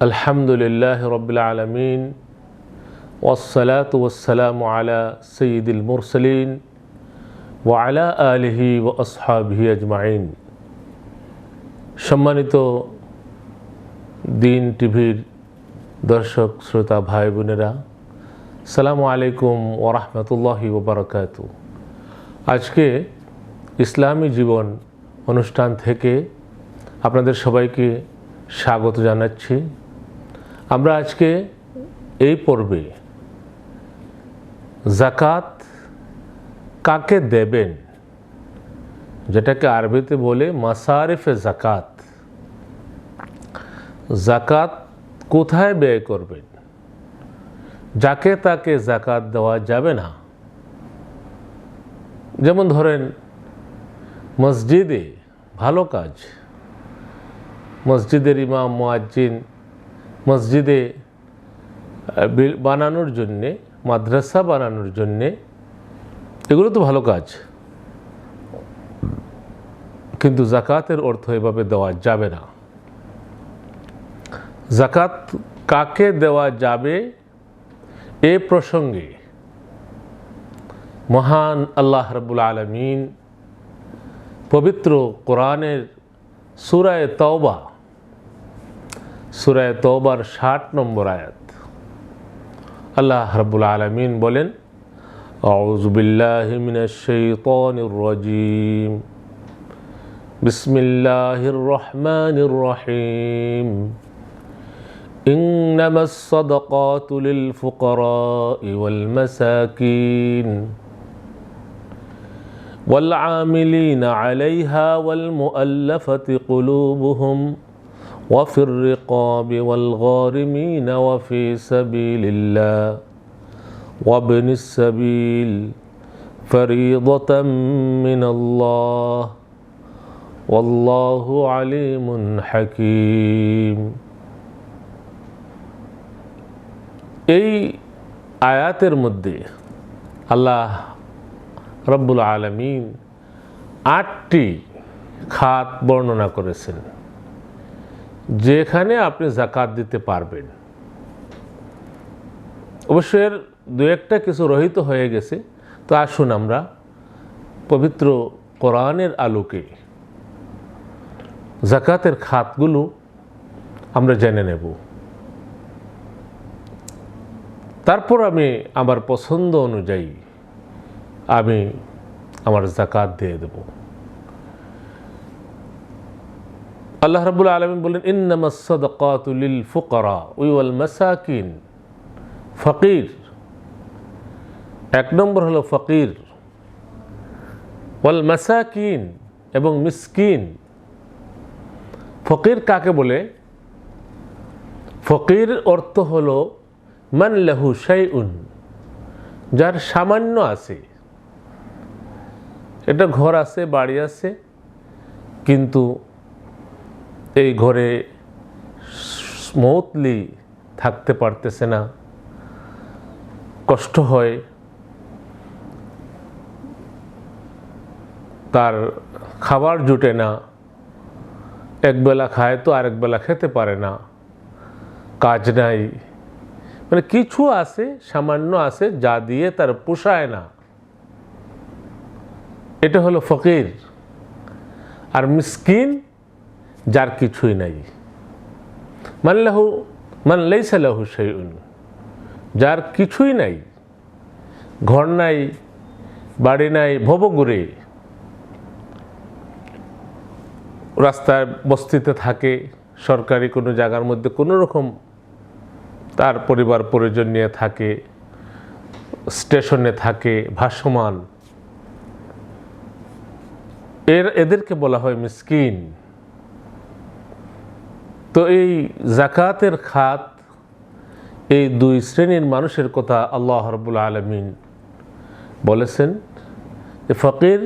আলহামদুলিল্লাহ রব্বিল আলামিন ওয়াসসালাতু ওয়াসসালামু আলা সাইয়্যিদিল মুরসালিন ওয়া আলা আলিহি ওয়া আসহাবিহি আজমাইন। সম্মানিত দিন টিভির দর্শক শ্রোতা ভাই বোনেরা, আসসালামু আলাইকুম ওয়া রাহমাতুল্লাহি ওয়া বারাকাতুহু। আজকে ইসলামী জীবন অনুষ্ঠান থেকে আপনাদের সবাইকে স্বাগত জানাচ্ছি। আমরা আজকে এই পর্বে জাকাত কাকে দেবেন, যেটাকে আরবিতে বলে মাসারিফে জাকাত, জাকাত কোথায় ব্যয় করবেন, যাকে তাকে জাকাত দেওয়া যাবে না। যেমন ধরেন মসজিদে, ভালো কাজ, মসজিদের ইমাম মুয়াজ্জিন মসজিদে বানানোর জন্যে, মাদ্রাসা বানানোর জন্যে, এগুলো তো ভালো কাজ, কিন্তু জাকাতের অর্থ এভাবে দেওয়া যাবে না। জাকাত কাকে দেওয়া যাবে এ প্রসঙ্গে মহান আল্লাহ রাব্বুল আলামিন পবিত্র কোরআনের সূরা তওবার 60 নম্বর আয়াত, আল্লাহ রাব্বুল আলামিন বলেন, আউযু বিল্লাহি মিনাশ শাইতানির রাজীম, বিসমিল্লাহির রহমানির রহিম, ইন্নামাস সাদাকাতু লিল ফুকারা'i ওয়াল মাসাকিন والعاملين عليها والمؤلفة قلوبهم وفي الرقاب والغارمين وفي سبيل الله وابن السبيل فريضة من الله والله عليم حكيم। এই আয়াতের মধ্যে আল্লাহ রব্বুল আলামিন 8টি খাত বর্ণনা করেছেন যেখানে আপনি জাকাত দিতে পারবেন। অবশ্যই দু একটা কিছু রহিত হয়ে গেছে, তো আসুন আমরা পবিত্র কোরআনের আলোকে জাকাতের খাতগুলো আমরা জেনে নেব। তারপর আমি আমার পছন্দ অনুযায়ী আমি আমার জাকাত দিয়ে দেব। আল্লাহ রাব্বুল আলামিন বলেন, ইন্নামাস সাদাকাতু লিল ফুকারা ওয়াল মাসাকিন। ফকির, এক নম্বর হলো ফকির, ওয়াল মাসাকিন, এবং মিসকিন। ফকির কাকে বলে? ফকির অর্থ হলো মান লাহু শাইউন, যার সামান্য আছে, এটা ঘর আছে, বাড়ি আছে, কিন্তু এই ঘরে স্মুথলি থাকতে পারতেছে না, কষ্ট হয়, তার খাবার জুটে না, একবেলা খায় তো আরেক বেলা খেতে পারে না, কাজ নাই, মানে কিছু আছে, সামান্য আছে, যা দিয়ে তার পোষায় না, এটা হলো ফকির। আর মিসকিন, যার কিছুই নাই, মান লাইসা লাহু শাইউন, যার কিছুই নাই, ঘর নাই, বাড়ি নাই, ভবঘুরে রাস্তায় বস্তিতে থাকে, সরকারি কোনো জায়গার মধ্যে কোনো রকম তার পরিবার পরিজন নিয়ে থাকে, স্টেশনে থাকে, ভাসমান, এদেরকে বলা হয় মিসকিন। তো এই জাকাতের খাত, এই দুই শ্রেণীর মানুষের কথা আল্লাহ রাব্বুল আলামিন বলেছেন যে ফকির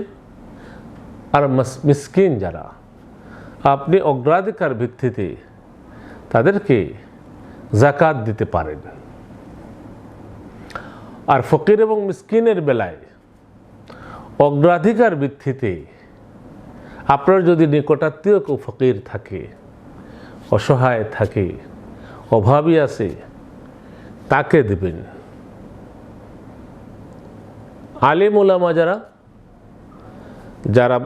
আর মিসকিন যারা, আপনি অগ্রাধিকার ভিত্তিতে তাদেরকে জাকাত দিতে পারেন। আর ফকির এবং মিসকিনের বেলায় অগ্রাধিকার ভিত্তিতে আপনার যদি নিকটাত্মীয় কেউ ফকির থাকে অসহায় থাকে, অভাবী আছে, তাকে দেবেন। আলিম ওলামা যারা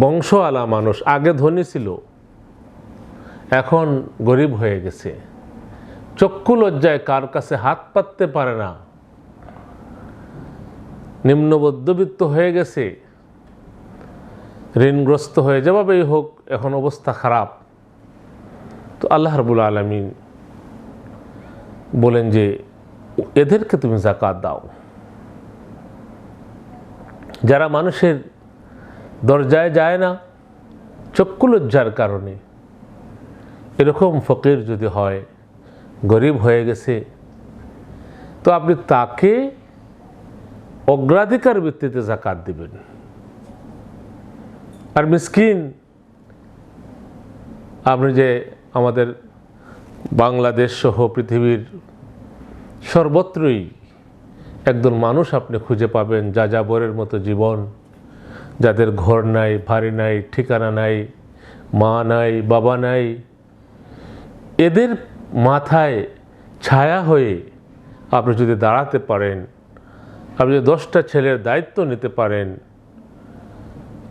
বংশওয়ালা মানুষ, আগে ধনী ছিল এখন গরিব হয়ে গেছে, চক্ষু লজ্জায় কার কাছে হাত পাততে পারে না, নিম্ন মধ্যবিত্ত হয়ে গেছে, ঋণগ্রস্ত হয়ে যেভাবেই হোক এখন অবস্থা খারাপ, তো আল্লাহ রাব্বুল আলামিন বলেন যে এদেরকে তুমি যাকাত দাও। যারা মানুষের দরজায় যায় না চক্ষু লজ্জার কারণে, এরকম ফকির যদি হয়, গরিব হয়ে গেছে, তো আপনি তাকে অগ্রাধিকার ভিত্তিতে যাকাত দিবেন। আর মিসকিন, আপনি যে আমাদের বাংলাদেশ সহ পৃথিবীর সর্বত্রই একজন মানুষ আপনি খুঁজে পাবেন যাযাবরের মতো জীবন, যাদের ঘর নাই, বাড়ি নাই, ঠিকানা নাই, মা নাই, বাবা নাই, এদের মাথায় ছায়া হয়ে আপনি যদি দাঁড়াতে পারেন, আপনি যদি 10টা ছেলের দায়িত্ব নিতে পারেন,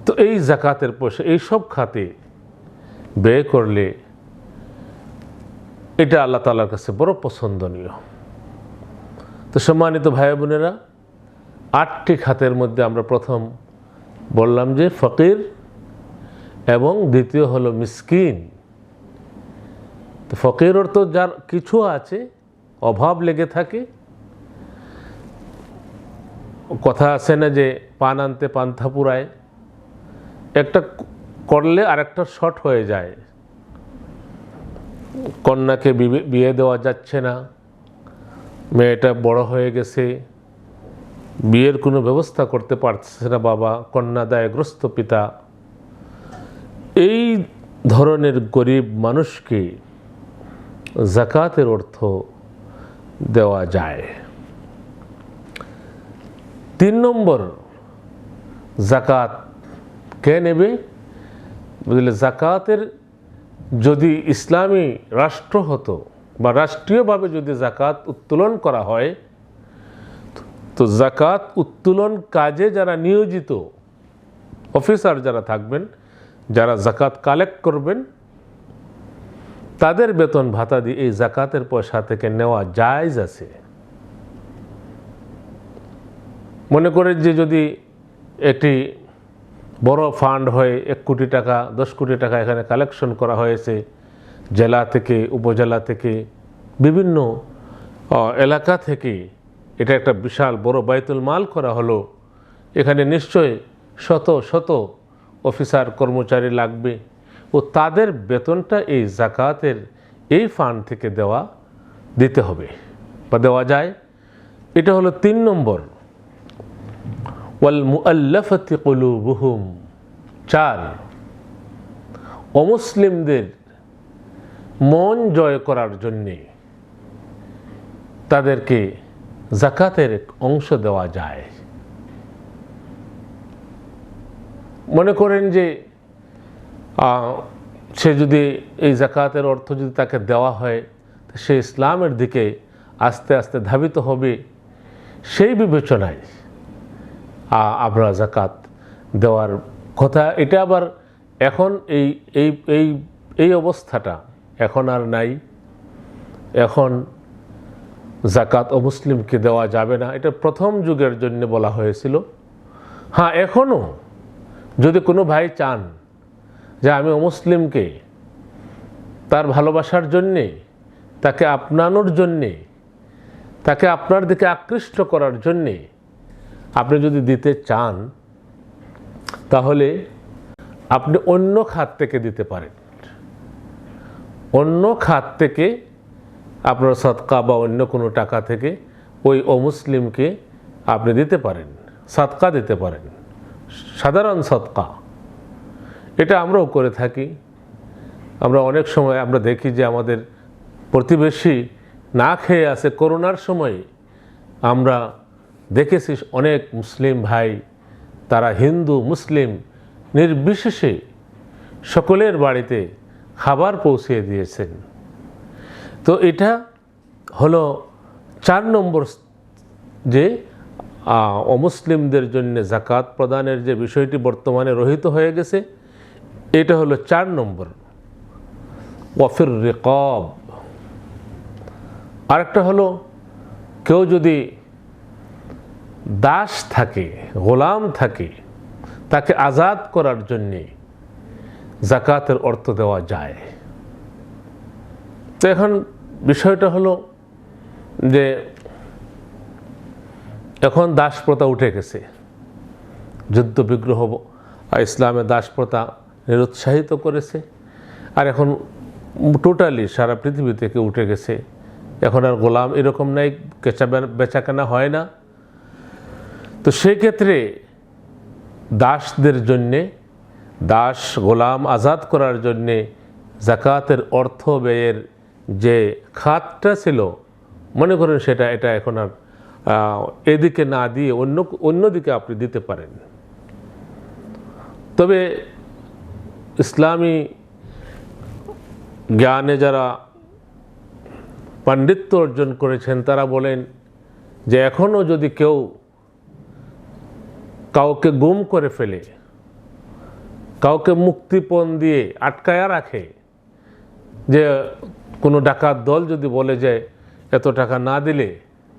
তো এই যাকাতের পয়সা এইসব খাতে ব্যয় করলে এটা আল্লাহ তাআলার কাছে বড় পছন্দনীয়। তো সম্মানিত ভাই বোনেরা, 8টি খাতের মধ্যে আমরা প্রথম বললাম যে ফকির, এবং দ্বিতীয় হলো মিসকিন। তো ফকির অর্থ যার কিছু আছে, অভাব লেগে থাকে, কথা আছে না যে পান আনতে পান্থা পুরায়, একটা করলে আরেকটা শর্ট হয়ে যায়, কন্যাকে বিয়ে দেওয়া যাচ্ছে না, মেয়েটা বড় হয়ে গেছে, বিয়ের কোনো ব্যবস্থা করতে পারছে না বাবা, কন্যাদায়গ্রস্ত পিতা, এই ধরনের গরিব মানুষকে যাকাতের অর্থ দেওয়া যায়। 3 নম্বর, যাকাত কে নেবে? বুঝলে, যাকাতের যদি ইসলামী রাষ্ট্র হতো বা রাষ্ট্রীয়ভাবে যদি যাকাত উত্তোলন করা হয়, তো যাকাত উত্তোলন কাজে যারা নিয়োজিত অফিসার যারা থাকবেন, যারা যাকাত কালেক্ট করবেন, তাদের বেতন ভাতা দিয়ে এই যাকাতের পয়সা থেকে নেওয়া জায়েজ আছে। মনে করেন যে যদি একটি বড় ফান্ড হয়, 1 কোটি টাকা, 10 কোটি টাকা এখানে কালেকশন করা হয়েছে, জেলা থেকে, উপজেলা থেকে, বিভিন্ন এলাকা থেকে, এটা একটা বিশাল বড় বাইতুল মাল করা হলো, এখানে নিশ্চয় শত শত অফিসার কর্মচারী লাগবে, ও তাদের বেতনটা এই যাকাতের এই ফান্ড থেকে দিতে হবে বা দেওয়া যায়। এটা হলো 3 নম্বর। ওয়াল মুআল্লাফাতি কুলুবুহুম, 4, অমুসলিমদের মন জয় করার জন্যে তাদেরকে যাকাতের অংশ দেওয়া যায়। মনে করেন যে সে যদি এই যাকাতের অর্থ যদি তাকে দেওয়া হয়, সে ইসলামের দিকে আস্তে আস্তে ধাবিত হবে, সেই বিবেচনায় আমরা যাকাত দেওয়ার কথা। এটা আবার এখন এই এই এই এই অবস্থাটা এখন আর নাই। এখন যাকাত অমুসলিমকে দেওয়া যাবে না, এটা প্রথম যুগের জন্য বলা হয়েছিল। হ্যাঁ, এখনও যদি কোনো ভাই চান যে আমি অমুসলিমকে তার ভালোবাসার জন্যে, তাকে আপনানোর জন্যে, তাকে আপনার দিকে আকৃষ্ট করার জন্যে আপনি যদি দিতে চান, তাহলে আপনি অন্য খাত থেকে দিতে পারেন। অন্য খাত থেকে আপনার সদকা বা অন্য কোনো টাকা থেকে ওই অমুসলিমকে আপনি দিতে পারেন, সদকা দিতে পারেন, সাধারণ সদকা। এটা আমরাও করে থাকি। আমরা অনেক সময় আমরা দেখি যে আমাদের প্রতিবেশী না খেয়ে আছে, করোনার সময় আমরা দেখেছি অনেক মুসলিম ভাই, তারা হিন্দু মুসলিম নির্বিশেষে সকলের বাড়িতে খাবার পৌঁছে দিয়েছেন। তো এটা হলো 4 নম্বর যে অমুসলিমদের জন্য যাকাত প্রদানের যে বিষয়টি বর্তমানে রহিত হয়ে গেছে, এটা হলো 4 নম্বর। ওয়াফির রিকাব, আরেকটা হলো কেউ যদি দাস থাকে, গোলাম থাকে, তাকে আজাদ করার জন্যে যাকাতের অর্থ দেওয়া যায়। তো এখন বিষয়টা হলো যে এখন দাস প্রথা উঠে গেছে, যুদ্ধ বিগ্রহ ইসলামে দাস প্রথা নিরুৎসাহিত করেছে, আর এখন টোটালি সারা পৃথিবী থেকে উঠে গেছে। এখন আর গোলাম এরকম নাই, বেচাকেনা হয় না। তো সেই ক্ষেত্রে দাসদের জন্যে, দাস গোলাম আজাদ করার জন্যে যাকাতের অর্থ ব্যয়ের যে খাতটা ছিল, মনে করেন এটা এখন আর এদিকে না দিয়ে অন্যদিকে আপনি দিতে পারেন। তবে ইসলামী জ্ঞানে যারা পাণ্ডিত্য অর্জন করেছেন তারা বলেন যে এখনও যদি কেউ কাউকে গুম করে ফেলে, কাউকে মুক্তিপণ দিয়ে আটকায়া রাখে, যে কোনো ডাকাত দল যদি বলে যে এত টাকা না দিলে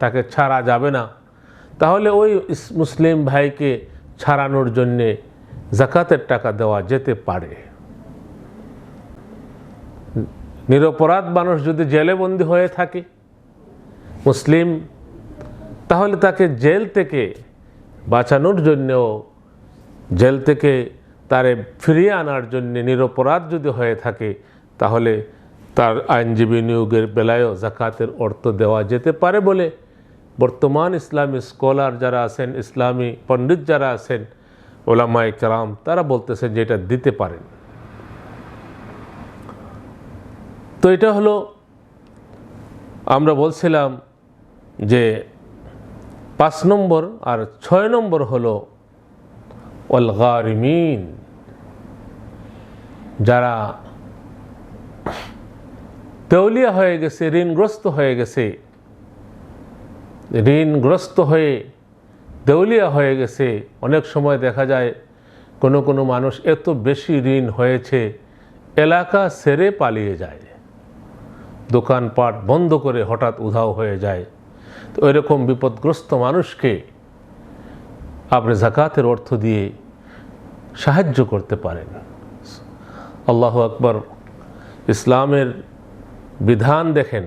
তাকে ছাড়া যাবে না, তাহলে ওই মুসলিম ভাইকে ছাড়ানোর জন্যে যাকাতের টাকা দেওয়া যেতে পারে। নিরপরাধ মানুষ যদি জেলে বন্দী হয়ে থাকে মুসলিম, তাহলে তাকে জেল থেকে বাঁচানোর জন্যেও, জেল থেকে তারে ফিরিয়ে আনার জন্যে নিরপরাধ যদি হয়ে থাকে, তাহলে তার আইনজীবী নিয়োগের বেলায়ও যাকাতের অর্থ দেওয়া যেতে পারে বলে বর্তমান ইসলামী স্কলার যারা আছেন, ইসলামী পণ্ডিত যারা আছেন, ওলামায়ে কেরাম, তারা বলতেছেন যে এটা দিতে পারেন। তো এটা হলো আমরা বলছিলাম যে 5 নম্বর। আর 6 নম্বর হলো ওয়াল গারিমিন, যারা দেউলিয়া হয়ে গেছে, ঋণগ্রস্ত হয়ে গেছে, ঋণগ্রস্ত হয়ে দেউলিয়া হয়ে গেছে। অনেক সময় দেখা যায় কোনো মানুষ এত বেশি ঋণ হয়েছে এলাকা ছেড়ে পালিয়ে যায়, দোকানপাট বন্ধ করে হঠাৎ উধাও হয়ে যায়। তো এরকম বিপদগ্রস্ত মানুষকে আপনি যাকাতের অর্থ দিয়ে সাহায্য করতে পারেন। আল্লাহু আকবার। ইসলামের বিধান দেখেন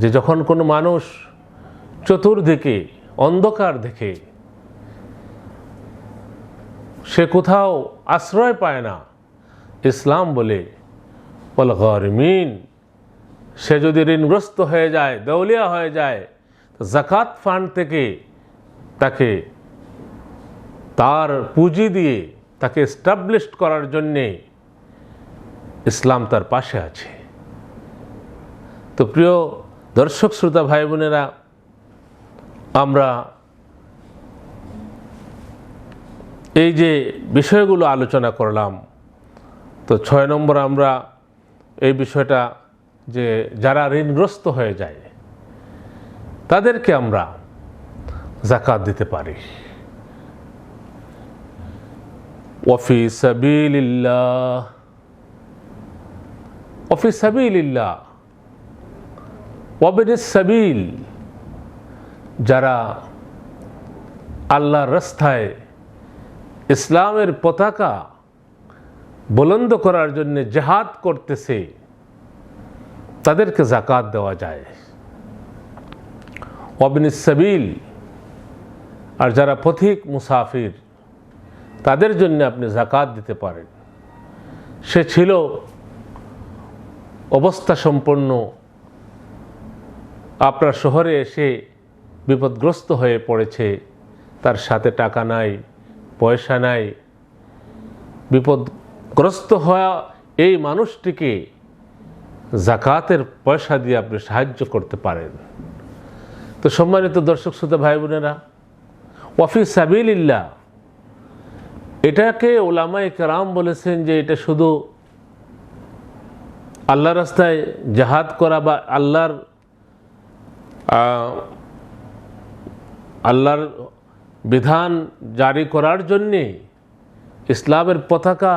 যে যখন কোনো মানুষ চতুর্দিকে অন্ধকার দেখে, সে কোথাও আশ্রয় পায় না, ইসলাম বলে ওয়াল গারিমিন, সে যদি ঋণগ্রস্ত হয়ে যায়, দেউলিয়া হয়ে যায়, যাকাত ফান্ড থেকে তাকে তার পুঁজি দিয়ে তাকে এস্টাবলিশড করার জন্যে ইসলাম তার পাশে আছে। তো প্রিয় দর্শক শ্রোতা ভাই বোনেরা, আমরা এই যে বিষয়গুলো আলোচনা করলাম, তো 6 নম্বর আমরা এই বিষয়টা যে যারা ঋণগ্রস্ত হয়ে যায় তাদেরকে আমরা যাকাত দিতে পারি। ওয়াফি সাবিলিল্লাহ, ওয়াফি সাবিলিল্লাহ ওয়াবিনিস সাবিল, যারা আল্লাহর রাস্তায় ইসলামের পতাকা বুলন্দ করার জন্য জিহাদ করতেছে, তাদেরকে যাকাত দেওয়া যায়। ওয়াবিনিস সাবিল, আর যারা পথিক মুসাফির, তাদের জন্য আপনি যাকাত দিতে পারেন। সে ছিল অবস্থা সম্পন্ন, আপনার শহরে এসে বিপদগ্রস্ত হয়ে পড়েছে, তার সাথে টাকা নাই, পয়সা নাই, বিপদগ্রস্ত হওয়া এই মানুষটিকে যাকাতের পয়সা দিয়ে আপনি সাহায্য করতে পারেন। তো সম্মানিত দর্শক শ্রোতা ভাই বোনেরা, ওয়াফি সাবিলিল্লাহ, এটাকে ওলামায়ে কেরাম বলেছেন যে এটা শুধু আল্লাহর রাস্তায় জিহাদ করা বা আল্লাহর বিধান জারি করার জন্যে, ইসলামের পতাকা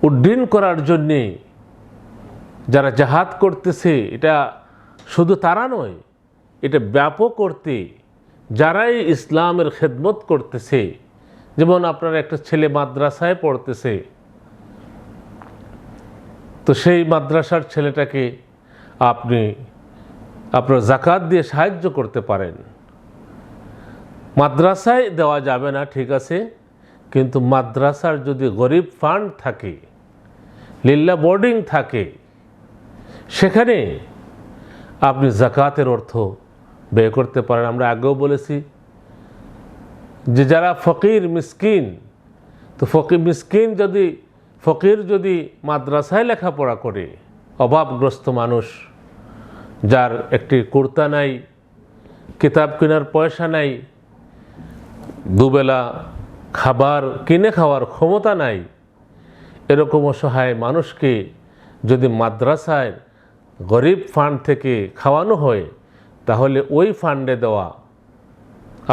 উড্ডীন করার জন্যে যারা জিহাদ করতেছে, এটা শুধু তারা নয়, এটা ব্যাপক করতে যারাই ইসলামের খেদমত করতেছে, যেমন আপনার একটা ছেলে মাদ্রাসায় পড়তেছে, তো সেই মাদ্রাসার ছেলেটাকে আপনি আপনার যাকাত দিয়ে সাহায্য করতে পারেন। মাদ্রাসায় দেওয়া যাবে না, ঠিক আছে, কিন্তু মাদ্রাসার যদি গরিব ফান্ড থাকে, লিল্লা বোর্ডিং থাকে, সেখানে আপনি যাকাতের অর্থ ব্যয় করতে পারেন। আমরা আগেও বলেছি যে যারা ফকির মিসকিন, তো ফকির যদি মাদ্রাসায় লেখাপড়া করে, অভাবগ্রস্ত মানুষ যার একটি কুর্তা নাই, কিতাব কেনার পয়সা নাই, দুবেলা খাবার কিনে খাওয়ার ক্ষমতা নাই, এরকম অসহায় মানুষকে যদি মাদ্রাসায় গরিব ফান্ড থেকে খাওয়ানো হয়, তাহলে ওই ফান্ডে দেওয়া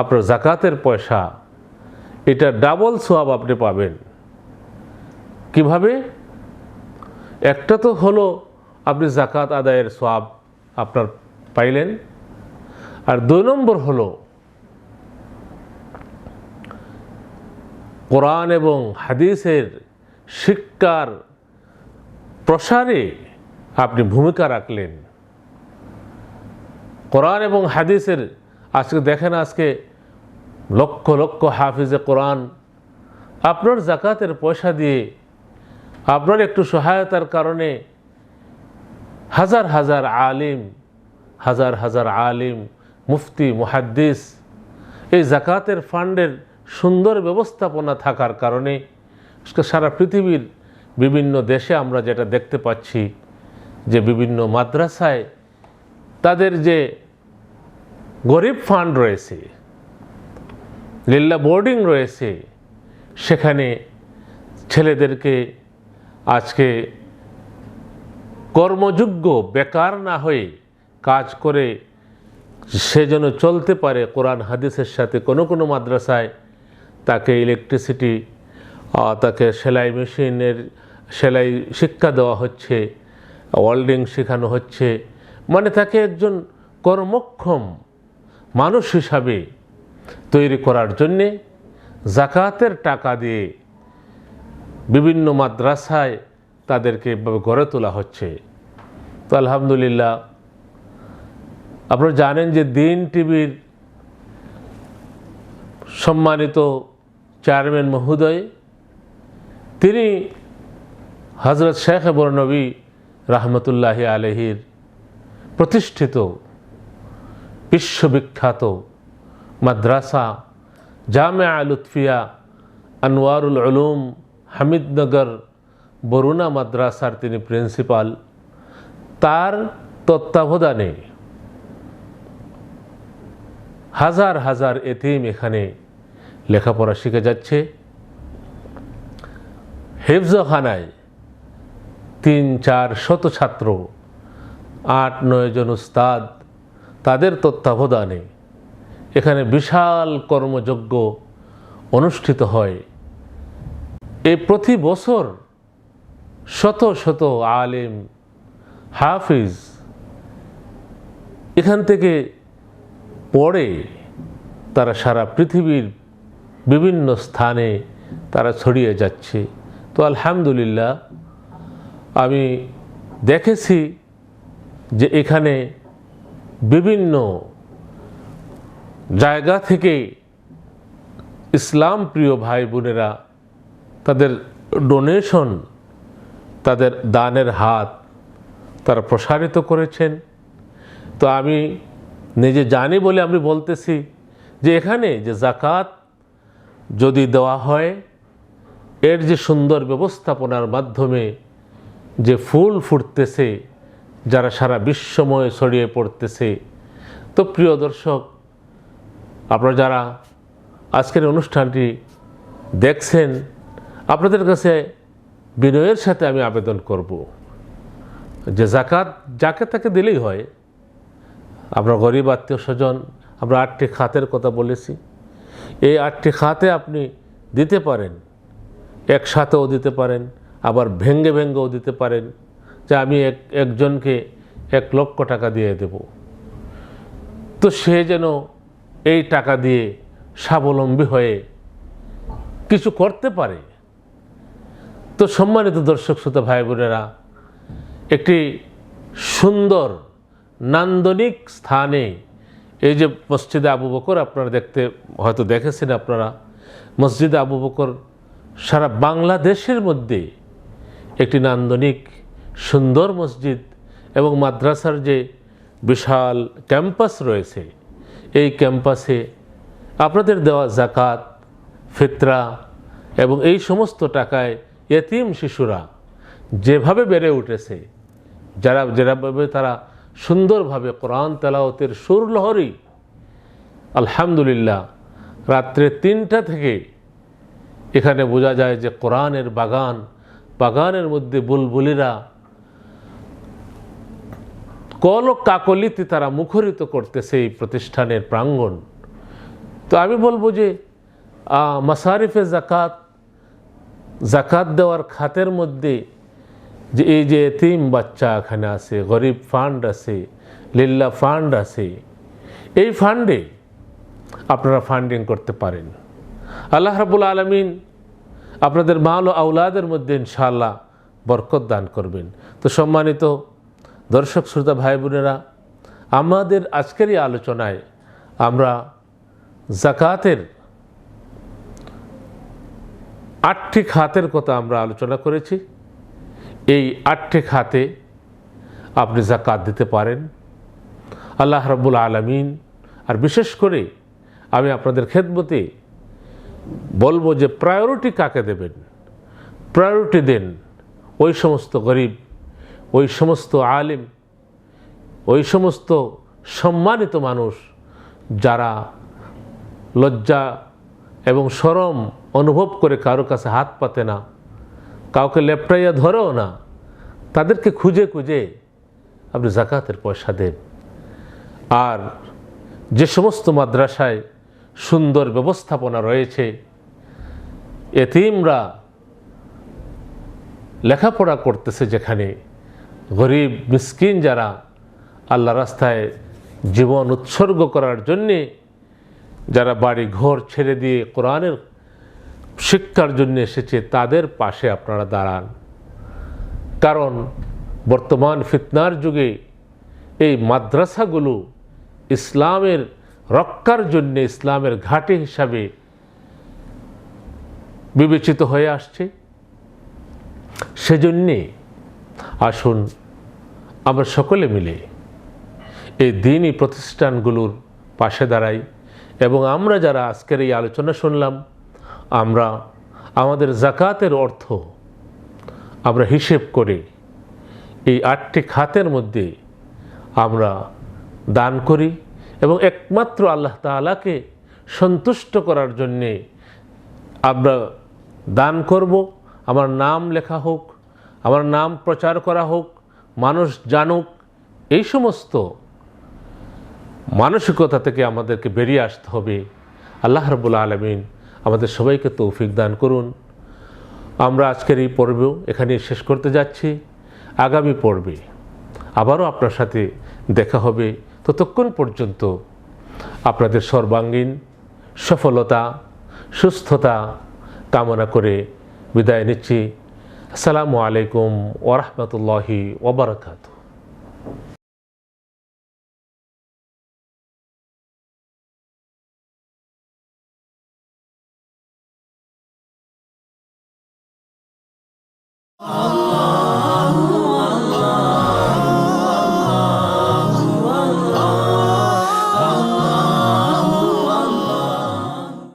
আপনার যাকাতের পয়সা, এটা ডাবল সওয়াব আপনি পাবেন। কিভাবে? একটা তো হলো আপনি যাকাত আদায়ের সওয়াব আপনার পাইলেন, আর 2 নম্বর হলো কোরআন এবং হাদিসের শিক্ষার প্রসারে আপনি ভূমিকা রাখলেন। কোরআন এবং হাদিসের আজকে দেখেন, আজকে লক্ষ লক্ষ হাফিজে কোরআন আপনার যাকাতের পয়সা দিয়ে, আপনার একটু সহায়তার কারণে হাজার হাজার আলিম, মুফতি, মুহাদ্দিস, এই যাকাতের ফান্ডের সুন্দর ব্যবস্থাপনা থাকার কারণে সারা পৃথিবীর বিভিন্ন দেশে আমরা যেটা দেখতে পাচ্ছি যে বিভিন্ন মাদ্রাসায় তাদের যে গরিব ফান্ড রয়েছে, লিল্লা বোর্ডিং রয়েছে, সেখানে ছেলেদেরকে আজকে কর্মযোগ্য বেকার না হয়ে কাজ করে সে যেন চলতে পারে কোরআন হাদিসের সাথে। কোনো মাদ্রাসায় তাকে ইলেকট্রিসিটি, তাকে সেলাই মেশিনের সেলাই শিক্ষা দেওয়া হচ্ছে, ওয়েল্ডিং শেখানো হচ্ছে, মানে তাকে একজন কর্মক্ষম মানুষ হিসাবে তৈরি করার জন্যে যাকাতের টাকা দিয়ে বিভিন্ন মাদ্রাসায় তাদেরকে গড়ে তোলা হচ্ছে। তো আলহামদুলিল্লাহ, আপনারা জানেন যে দিন টিভির সম্মানিত চেয়ারম্যান মহোদয়, তিনি হযরত শেখ বরনবী রহমতুল্লাহি আলাইহির প্রতিষ্ঠিত বিশ্ববিখ্যাত মাদ্রাসা জামিয়া লুৎফিয়া আনওয়ারুল উলুম হামিদনগর বরুণা মাদ্রাসার তিনি প্রিন্সিপাল। তার তত্ত্বাবধানে হাজার এতিম এখানে লেখাপড়া শিখে যাচ্ছে। হেফজখানায় 3-4 শত ছাত্র, 8-9 জন উস্তাদ, তাদের তত্ত্বাবধানে এখানে বিশাল কর্মযজ্ঞ অনুষ্ঠিত হয়। এই প্রতি বছর শত আলেম হাফিজ এখান থেকে পড়ে তারা সারা পৃথিবীর বিভিন্ন স্থানে তারা ছড়িয়ে যাচ্ছে। তো আলহামদুলিল্লাহ, আমি দেখেছি যে এখানে বিভিন্ন জায়গা থেকে ইসলাম প্রিয় ভাই বোনেরা তাদের ডোনেশন, তাদের দানের হাত তারা প্রসারিত করেছেন। তো আমি নিজে জানি বলে আমি বলতেছি যে এখানে যে যাকাত যদি দেওয়া হয়, এর যে সুন্দর ব্যবস্থাপনার মাধ্যমে যে ফুল ফুটতেছে, যারা সারা বিশ্বময় ছড়িয়ে পড়তেছে। তো প্রিয় দর্শক, আপনারা যারা আজকের অনুষ্ঠানটি দেখছেন, আপনাদের কাছে বিনয়ের সাথে আমি আবেদন করব যে জাকাত যাকে তাকে দিলেই হয়। আমরা গরিব আত্মীয় স্বজন, আমরা 8টি খাতের কথা বলেছি, এই 8টি খাতে আপনি দিতে পারেন, একসাথেও দিতে পারেন, আবার ভেঙ্গে ভেঙ্গেও দিতে পারেন, যে আমি একজনকে 1,00,000 টাকা দিয়ে দেব, তো সে যেন এই টাকা দিয়ে স্বাবলম্বী হয়ে কিছু করতে পারে। তো সম্মানিত দর্শক শ্রোতা ভাই বোনেরা, একটি সুন্দর নান্দনিক স্থানে, এই যে মসজিদে আবু বকর, আপনারা হয়তো দেখেছেন আপনারা, মসজিদে আবু বকর সারা বাংলাদেশের মধ্যে একটি নান্দনিক সুন্দর মসজিদ, এবং মাদ্রাসার যে বিশাল ক্যাম্পাস রয়েছে, এই ক্যাম্পাসে আপনাদের দেওয়া জাকাত, ফিতরা এবং এই সমস্ত টাকায় ইয়েতিম শিশুরা যেভাবে বেড়ে উঠেছে, যেভাবে তারা সুন্দরভাবে কোরআন তেলাওয়াতের সুরলহরী, আলহামদুলিল্লাহ, রাত্রে 3টা থেকে এখানে বোঝা যায় যে কোরআনের বাগানের মধ্যে বুলবুলিরা কলক কাকলিতে তারা মুখরিত করতেছে এই প্রতিষ্ঠানের প্রাঙ্গণ। তো আমি বলবো যে মাসারিফে জাকাত দেওয়ার খাতের মধ্যে যে এই যে এতিম বাচ্চা এখানে আছে, গরিব ফান্ড আছে, লিল্লা ফান্ড আছে, এই ফান্ডে আপনারা ফান্ডিং করতে পারেন। আল্লাহ রাব্বুল আলামিন আপনাদের মাল ও আওলাদের মধ্যে ইনশাআল্লাহ বরকত দান করবেন। তো সম্মানিত দর্শক শ্রোতা ভাই বোনেরা, আমাদের আজকের এই আলোচনায় আমরা জাকাতের 8টি খাতের কথা আমরা আলোচনা করেছি। এই 8টি খাতে আপনি জাকাত দিতে পারেন। আল্লাহ রাব্বুল আলামিন, আর বিশেষ করে আমি আপনাদের খেদমতে বলবো যে প্রায়োরিটি কাকে দেবেন, প্রায়োরিটি দেন ওই সমস্ত গরিব, ওই সমস্ত আলিম, ওই সমস্ত সম্মানিত মানুষ যারা লজ্জা এবং শরম অনুভব করে কারো কাছে হাত পাতে না, কাউকে লেপটাইয়া ধরেও না, তাদেরকে খুঁজে খুঁজে আপনি জাকাতের পয়সা দেন। আর যে সমস্ত মাদ্রাসায় সুন্দর ব্যবস্থাপনা রয়েছে, এতিমরা লেখাপড়া করতেছে, যেখানে গরিব মিসকিন যারা আল্লাহ রাস্তায় জীবন উৎসর্গ করার জন্যে, যারা বাড়ি ঘর ছেড়ে দিয়ে কোরআনের শিক্ষার জন্য এসেছে, তাদের পাশে আপনারা দাঁড়ান। কারণ বর্তমান ফিতনার যুগে এই মাদ্রাসাগুলো ইসলামের রক্ষার জন্য, ইসলামের ঘাঁটি হিসাবে বিবেচিত হয়ে আসছে। সেজন্যে আসুন আমরা সকলে মিলে এই দ্বীনি প্রতিষ্ঠানগুলোর পাশে দাঁড়াই, এবং আমরা যারা আজকের এই আলোচনা শুনলাম, আমরা আমাদের জাকাতের অর্থ আমরা হিসেব করে এই 8টি খাতের মধ্যে আমরা দান করি, এবং একমাত্র আল্লাহ তাআলাকে সন্তুষ্ট করার জন্যে আমরা দান করব। আমার নাম লেখা হোক, আমার নাম প্রচার করা হোক, মানুষ জানুক, এই সমস্ত মানসিকতা থেকে আমাদেরকে বেরিয়ে আসতে হবে। আল্লাহ রাব্বুল আলামিন আমাদের সবাইকে তৌফিক দান করুন। আমরা আজকের এই পর্বেও এখানে শেষ করতে যাচ্ছি। আগামী পর্বে আবারও আপনার সাথে দেখা হবে। ততক্ষণ পর্যন্ত আপনাদের সর্বাঙ্গীন সফলতা, সুস্থতা কামনা করে বিদায় নিচ্ছি। আসসালামু আলাইকুম ওয়া রাহমাতুল্লাহি ওয়া বারাকাতুহু। Allah